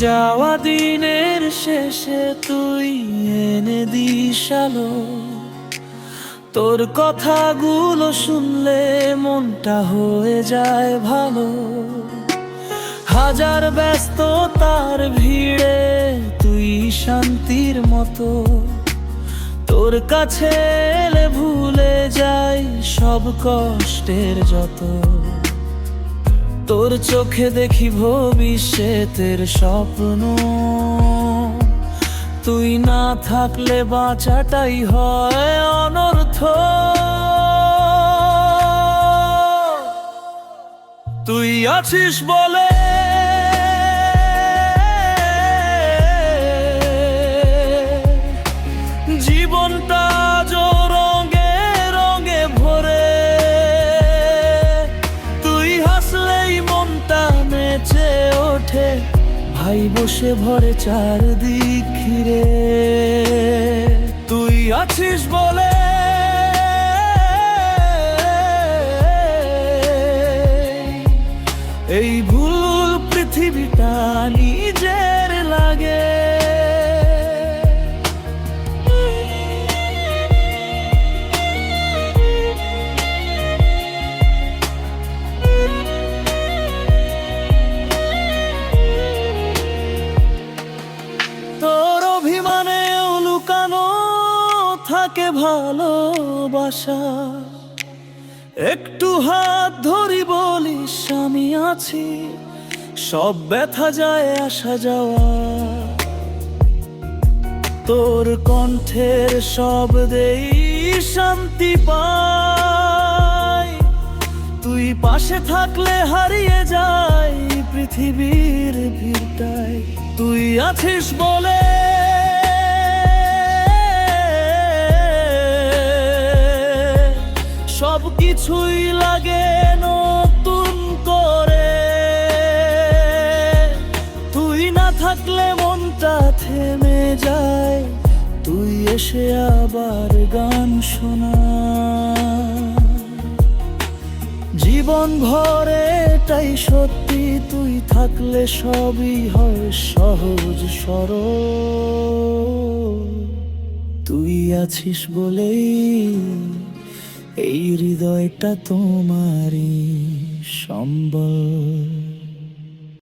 যাওয়া দিনের শেষে তুই এনে দিস আলো। তোর কথাগুলো শুনলে মনটা হয়ে যায় ভালো। হাজার ব্যস্ততার ভিড়ে তুই শান্তির মতো। তোর কাছে এলে ভুলে যাই সব কষ্টের যত। তোর চোখে দেখি ভবিষ্যতের স্বপ্ন। তুই না থাকলে বাঁচাটাই হয় অনর্থ। তুই আছিস বলে জীবনটা আজও রঙে রঙে ভরে। তুই হাসলেই মনটা নেচে ওঠে, ভাই বসে ভরে চারদিক ঘিরে। তুই আছিস বলে এই ভুল পৃথিবীটা নিজের লাগে। তোর অভিমানেও লুকানো থাকে ভালোবাসা। একটু হাত ধরি বলিস আমি আছি, সব ব্যথা যায় আসা যাওয়া। তোর কণ্ঠের শব্দেই শান্তি পাই। তুই পাশে থাকলে হারিয়ে যাই পৃথিবীর ভিড়টাই। তুই আছিস বলে সব কিছুই লাগে নতুন করে। তুই না থাকলে মনটা থেমে যায়, তুই এসে আবার গান শোনা। জীবন ভরে এটাই সত্যি, তুই থাকলে সবই হয় সহজ সরল। তুই আছিস বলেই এই হৃদয়টা তোমারই সম্বল।